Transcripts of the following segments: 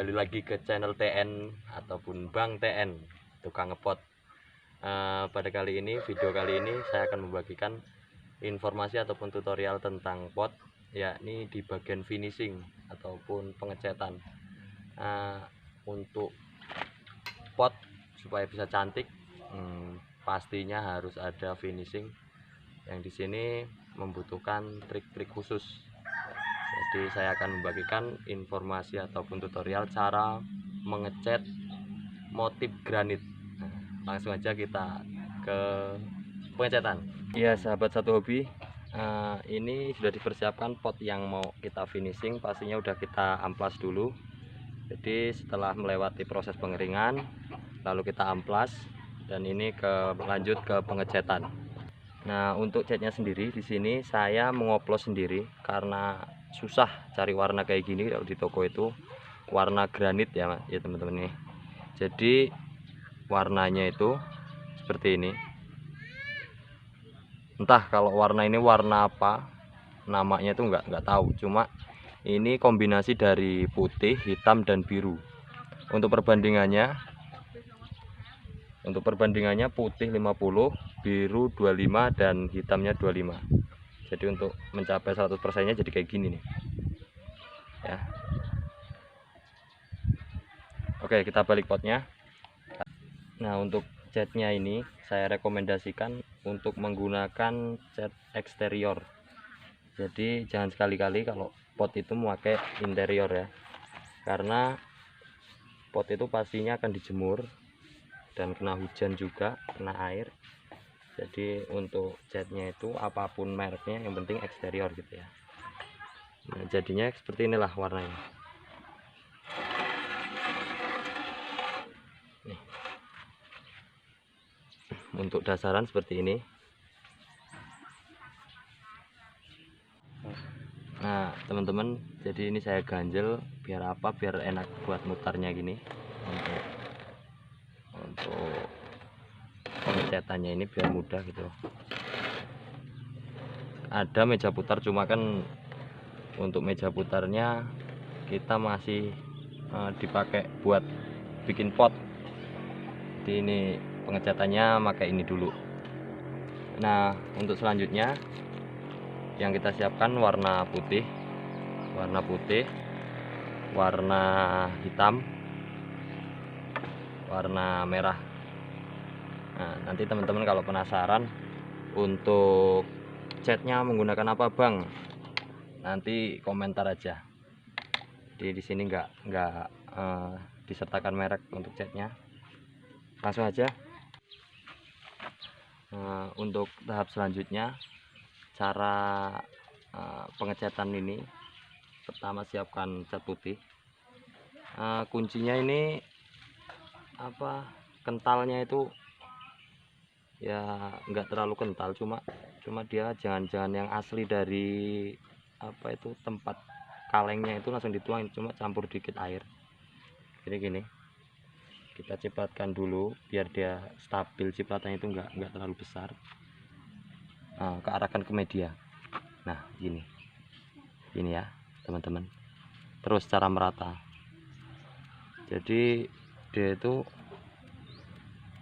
kembali lagi ke channel TN ataupun Bang TN tukang ngepot. Pada kali ini, video kali ini saya akan membagikan informasi ataupun tutorial tentang pot, yakni di bagian finishing ataupun pengecatan. Untuk pot supaya bisa cantik, pastinya harus ada finishing, yang di sini membutuhkan trik-trik khusus. Jadi saya akan membagikan informasi ataupun tutorial cara mengecat motif granit. Langsung aja kita ke pengecatan. Ya sahabat satu hobi, ini sudah dipersiapkan pot yang mau kita finishing. Pastinya udah kita amplas dulu. Jadi setelah melewati proses pengeringan, lalu kita amplas, dan ini lanjut ke pengecatan. Nah, untuk catnya sendiri di sini saya mengoplos sendiri karena susah cari warna kayak gini. Kalau di toko itu warna granit ya teman-teman nih. Jadi warnanya itu seperti ini. Entah kalau warna ini warna apa, namanya itu nggak tahu. Cuma ini kombinasi dari putih, hitam, dan biru. Untuk perbandingannya putih 50, biru 25, dan hitamnya 25. Jadi untuk mencapai 100% nya jadi kayak gini nih ya. Oke, kita balik potnya. Nah, untuk catnya ini saya rekomendasikan untuk menggunakan cat eksterior. Jadi jangan sekali-kali kalau pot itu memakai interior ya, karena pot itu pastinya akan dijemur dan kena hujan juga, kena air. Jadi untuk catnya itu apapun mereknya, yang penting eksterior gitu ya. Nah, jadinya seperti inilah warnanya. Nih. Untuk dasaran seperti ini. Nah teman-teman, jadi ini saya ganjel biar apa? Biar enak buat mutarnya gini. Untuk pengecatannya ini biar mudah gitu. Ada meja putar, cuma kan untuk meja putarnya kita masih dipakai buat bikin pot. Jadi ini pengecatannya pakai ini dulu. Nah, untuk selanjutnya yang kita siapkan warna putih, warna hitam, warna merah. Nah, nanti teman-teman kalau penasaran untuk catnya menggunakan apa Bang, nanti komentar aja. Di sini nggak disertakan merek untuk catnya. Langsung aja. Untuk tahap selanjutnya, cara pengecatan ini, pertama siapkan cat putih. Kuncinya ini apa? Kentalnya itu ya nggak terlalu kental, cuma dia jangan yang asli dari apa itu tempat kalengnya itu langsung dituang, cuma campur dikit air. Jadi gini, kita cipratkan dulu biar dia stabil, cipratannya itu nggak terlalu besar. Kearahkan ke media. Nah gini ya teman-teman. Terus cara merata, jadi dia itu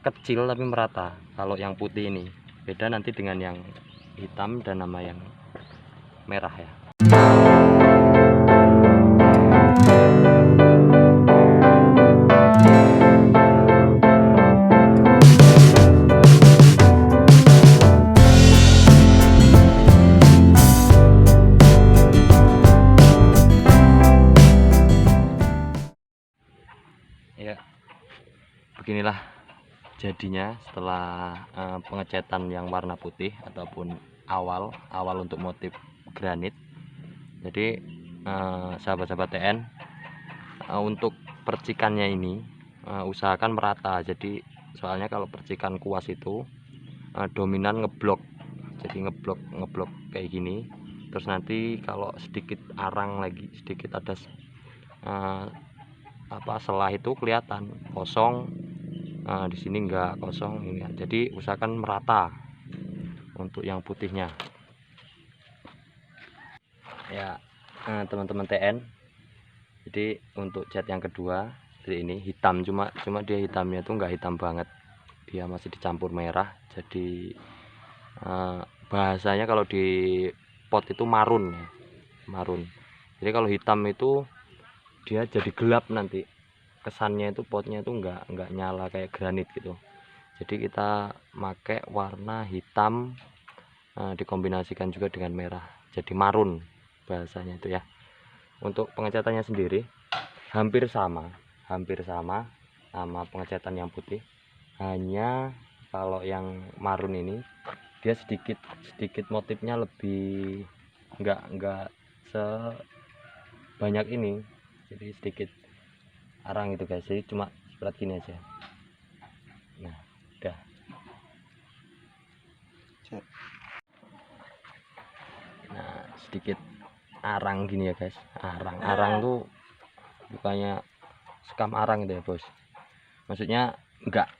kecil tapi merata. Kalau yang putih ini beda nanti dengan yang hitam dan nama yang merah ya. Ya, beginilah jadinya setelah pengecatan yang warna putih ataupun awal untuk motif granit. Jadi sahabat-sahabat TN, untuk percikannya ini usahakan merata. Jadi soalnya kalau percikan kuas itu dominan ngeblok, jadi ngeblok kayak gini. Terus nanti kalau sedikit arang lagi, sedikit ada selah itu kelihatan kosong. Di sini enggak kosong ini. Jadi usahakan merata untuk yang putihnya ya. Teman-teman TN, Jadi untuk cat yang kedua seperti ini hitam, cuma dia hitamnya tuh nggak hitam banget, dia masih dicampur merah. Jadi bahasanya kalau di pot itu marun ya, marun. Jadi kalau hitam itu dia jadi gelap nanti, kesannya itu potnya itu nggak nyala kayak granit gitu. Jadi kita pakai warna hitam dikombinasikan juga dengan merah, jadi marun bahasanya itu ya. Untuk pengecatannya sendiri hampir sama sama pengecatan yang putih, hanya kalau yang marun ini dia sedikit motifnya lebih nggak sebanyak ini, jadi sedikit arang itu guys. Jadi cuma seperti ini aja. Nah udah. Nah sedikit arang gini ya guys, arang tuh bukannya sekam arang itu ya bos, maksudnya enggak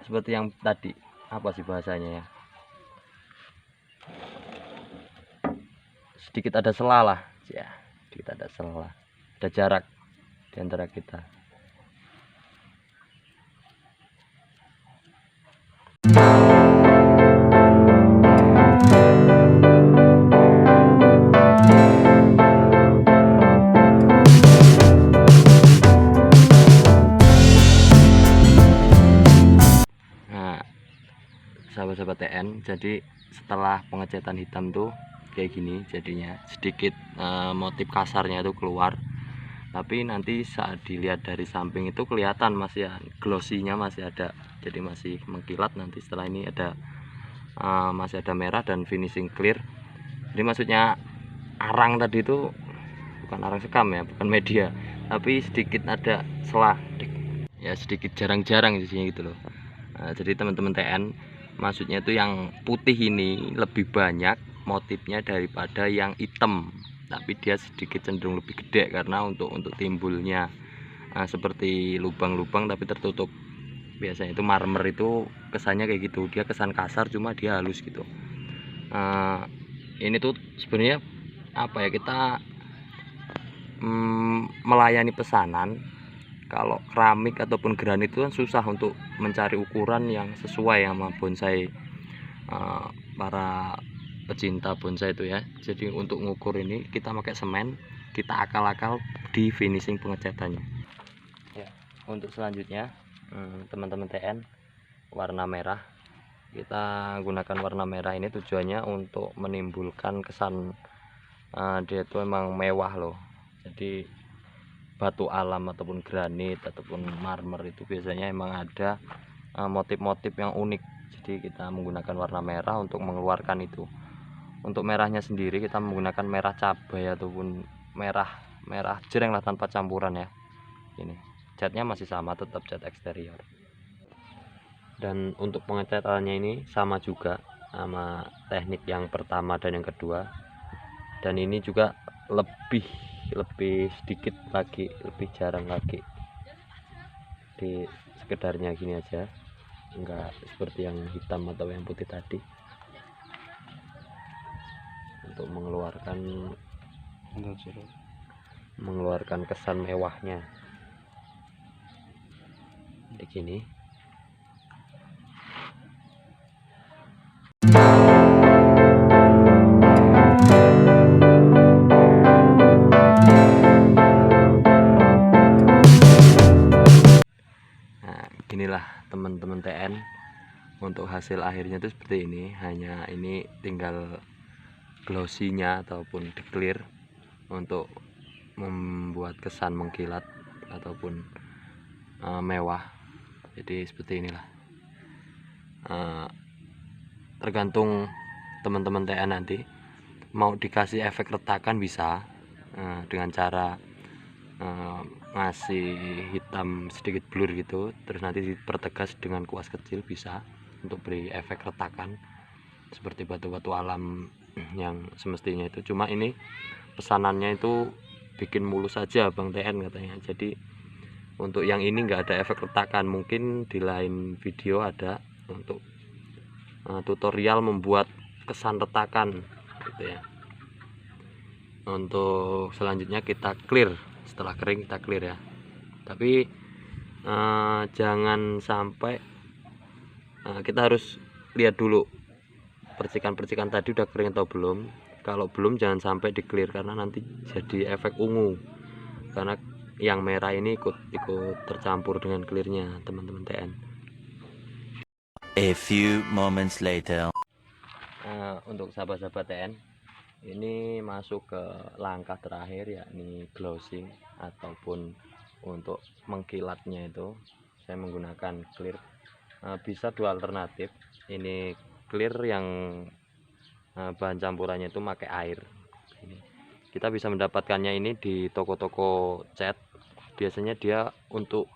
seperti yang tadi, apa sih bahasanya ya, sedikit ada sela lah ya, sedikit ada sela, ada jarak di antara kita. Sahabat-sahabat TN, jadi setelah pengecatan hitam tuh kayak gini jadinya, sedikit motif kasarnya itu keluar, tapi nanti saat dilihat dari samping itu kelihatan masih glossy-nya masih ada, jadi masih mengkilat. Nanti setelah ini ada masih ada merah dan finishing clear. Jadi maksudnya arang tadi itu bukan arang sekam ya, bukan media, tapi sedikit ada selah ya, sedikit jarang-jarang di sini gitu loh. Jadi teman-teman TN, maksudnya itu yang putih ini lebih banyak motifnya daripada yang hitam, tapi dia sedikit cenderung lebih gede karena untuk timbulnya seperti lubang-lubang tapi tertutup. Biasanya itu marmer itu kesannya kayak gitu, dia kesan kasar cuma dia halus gitu. Ini tuh sebenarnya apa ya, kita melayani pesanan. Kalau keramik ataupun granit itu kan susah untuk mencari ukuran yang sesuai sama bonsai, para pecinta bonsai itu ya. Jadi untuk ngukur ini kita pakai semen, kita akal-akal di finishing pengecatannya ya. Untuk selanjutnya teman-teman TN, warna merah, kita gunakan warna merah ini tujuannya untuk menimbulkan kesan dia itu emang mewah loh. Jadi batu alam ataupun granit ataupun marmer itu biasanya emang ada motif-motif yang unik, jadi kita menggunakan warna merah untuk mengeluarkan itu. Untuk merahnya sendiri kita menggunakan merah cabai ataupun merah jreng lah, tanpa campuran ya. Ini catnya masih sama, tetap cat eksterior. Dan untuk pengecatannya ini sama juga sama teknik yang pertama dan yang kedua, dan ini juga lebih sedikit lagi, lebih jarang lagi, di sekedarnya gini aja, enggak seperti yang hitam atau yang putih tadi, untuk mengeluarkan kesan mewahnya kayak gini. Inilah teman-teman TN, untuk hasil akhirnya itu seperti ini. Hanya ini tinggal glossy-nya ataupun clear untuk membuat kesan mengkilat ataupun mewah. Jadi seperti inilah, tergantung teman-teman TN nanti mau dikasih efek retakan bisa dengan cara ngasih hitam sedikit blur gitu, terus nanti dipertegas dengan kuas kecil, bisa untuk beri efek retakan seperti batu-batu alam yang semestinya itu. Cuma ini pesanannya itu bikin mulus saja Bang TN katanya, jadi untuk yang ini nggak ada efek retakan. Mungkin di lain video ada untuk tutorial membuat kesan retakan gitu ya. Untuk selanjutnya kita clear setelah kering kita clear ya. Tapi jangan sampai kita harus lihat dulu percikan-percikan tadi udah kering atau belum. Kalau belum jangan sampai di clear karena nanti jadi efek ungu, karena yang merah ini ikut tercampur dengan clearnya teman-teman TN. A few moments later. Untuk sahabat-sahabat TN, ini masuk ke langkah terakhir, yakni glossing ataupun untuk mengkilatnya itu saya menggunakan clear. Bisa dua alternatif, ini clear yang bahan campurannya itu pakai air. Kita bisa mendapatkannya ini di toko-toko cat. Biasanya dia untuk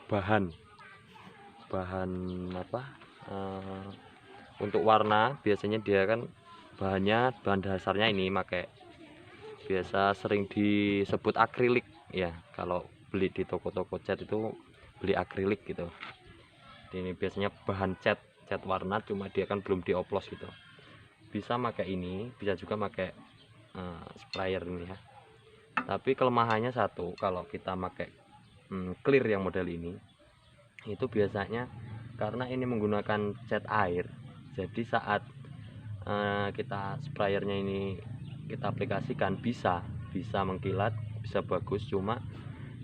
bahan apa, untuk warna biasanya dia kan bahan dasarnya ini pakai, biasa sering disebut akrilik ya. Kalau beli di toko-toko cat itu beli akrilik gitu. Ini biasanya bahan cat warna, cuma dia kan belum dioplos gitu. Bisa pakai ini, bisa juga pakai sprayer ini ya. Tapi kelemahannya satu, kalau kita pakai clear yang model ini, itu biasanya karena ini menggunakan cat air, jadi saat kita sprayernya ini kita aplikasikan bisa mengkilat, bisa bagus, cuma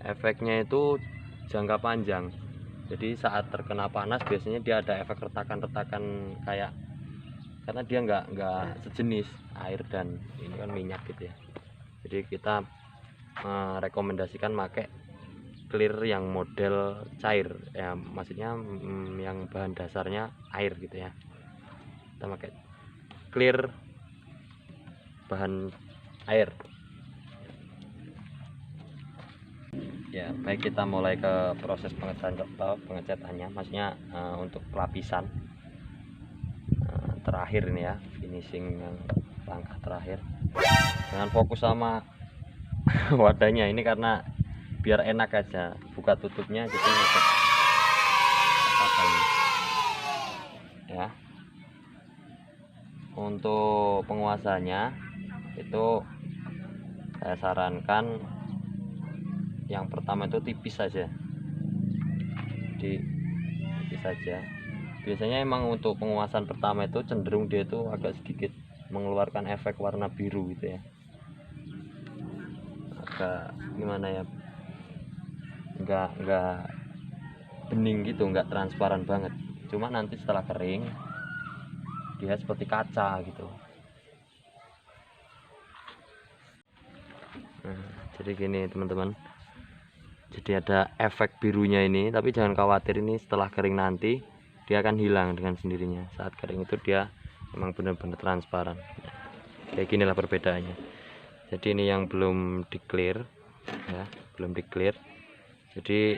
efeknya itu jangka panjang. Jadi saat terkena panas biasanya dia ada efek retakan-retakan, kayak karena dia nggak sejenis air dan ini kan minyak gitu ya. Jadi kita rekomendasikan pakai clear yang model cair ya, maksudnya yang bahan dasarnya air gitu ya. Kita pakai clear bahan air ya. Baik, kita mulai ke proses pengecatannya, maksudnya untuk pelapisan terakhir ini ya, finishing yang langkah terakhir. Jangan fokus sama wadahnya ini karena biar enak aja buka tutupnya, jadi apa ini ya. Untuk penguasanya itu saya sarankan yang pertama itu tipis saja, jadi tipis saja. Biasanya emang untuk penguasaan pertama itu cenderung dia itu agak sedikit mengeluarkan efek warna biru gitu ya, agak gimana ya, enggak bening gitu, enggak transparan banget. Cuma nanti setelah kering dia seperti kaca gitu. Nah, jadi gini teman-teman, jadi ada efek birunya ini, tapi jangan khawatir, ini setelah kering nanti dia akan hilang dengan sendirinya. Saat kering itu dia memang benar-benar transparan. Kayak ginilah perbedaannya. Jadi ini yang belum di clear ya, belum di clear, jadi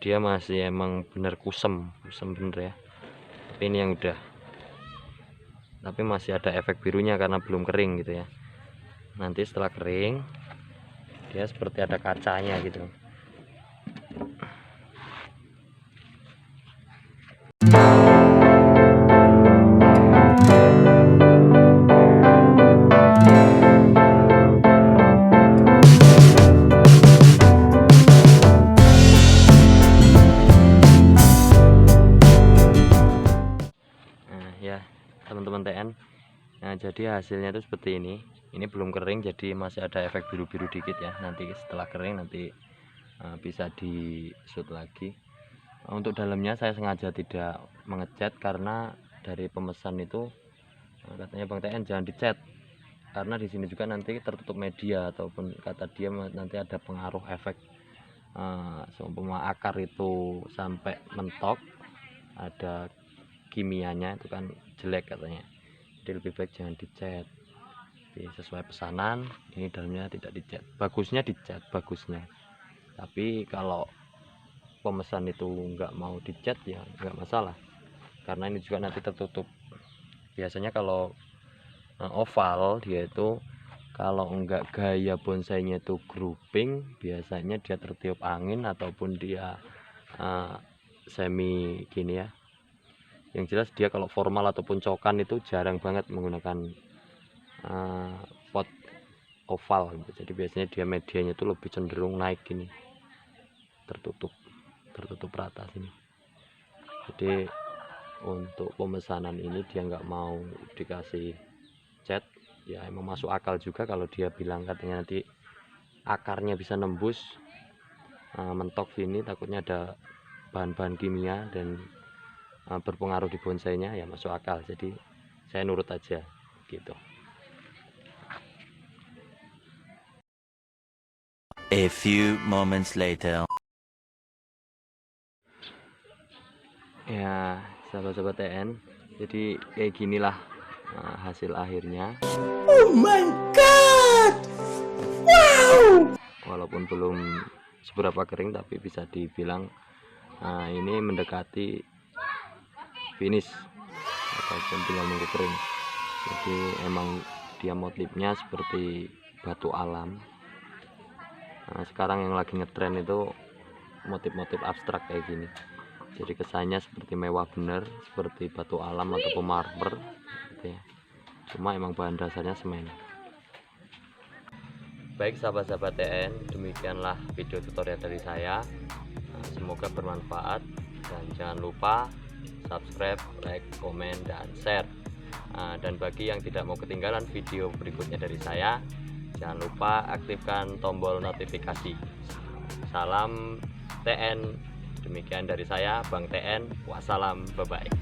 dia masih emang benar kusem bener ya. Tapi ini yang udah, tapi masih ada efek birunya karena belum kering gitu ya. Nanti setelah kering dia seperti ada kacanya gitu. Ya teman-teman TN, nah jadi hasilnya itu seperti ini. Ini belum kering jadi masih ada efek biru-biru dikit ya. Nanti setelah kering nanti bisa di shoot lagi. Untuk dalamnya saya sengaja tidak mengecat karena dari pemesan itu katanya Bang TN jangan dicat, karena di sini juga nanti tertutup media, ataupun kata dia nanti ada pengaruh efek seumpama akar itu sampai mentok, ada kimianya itu kan jelek katanya. Jadi lebih baik jangan dicat. Jadi sesuai pesanan, ini dalamnya tidak dicat. Bagusnya dicat, bagusnya. Tapi kalau pemesan itu nggak mau dicat ya nggak masalah, karena ini juga nanti tertutup. Biasanya kalau oval dia itu kalau enggak gaya bonsainya itu grouping, biasanya dia tertiup angin ataupun dia semi gini ya. Yang jelas dia kalau formal ataupun cokan itu jarang banget menggunakan pot oval gitu. Jadi biasanya dia medianya itu lebih cenderung naik gini, tertutup rata sini. Jadi untuk pemesanan ini dia nggak mau dikasih cat, ya emang masuk akal juga kalau dia bilang katanya nanti akarnya bisa nembus mentok sini, takutnya ada bahan-bahan kimia dan berpengaruh di bonsainya, ya masuk akal. Jadi saya nurut aja gitu. A few moments later. Ya sahabat-sahabat TN, jadi kayak ginilah hasil akhirnya. Oh my god! Wow! Walaupun belum seberapa kering, tapi bisa dibilang ini mendekati finish atau tinggal nunggu kering. Jadi emang dia motifnya seperti batu alam. Sekarang yang lagi ngetren itu motif-motif abstrak kayak gini. Jadi kesannya seperti mewah bener, seperti batu alam atau marmer gitu ya. Cuma emang bahan dasarnya semen. Baik sahabat-sahabat TN, demikianlah video tutorial dari saya. Semoga bermanfaat, dan jangan lupa subscribe, like, komen, dan share. Dan bagi yang tidak mau ketinggalan video berikutnya dari saya, jangan lupa aktifkan tombol notifikasi. Salam TN. Demikian dari saya, Bang TN. Wassalam, bye-bye.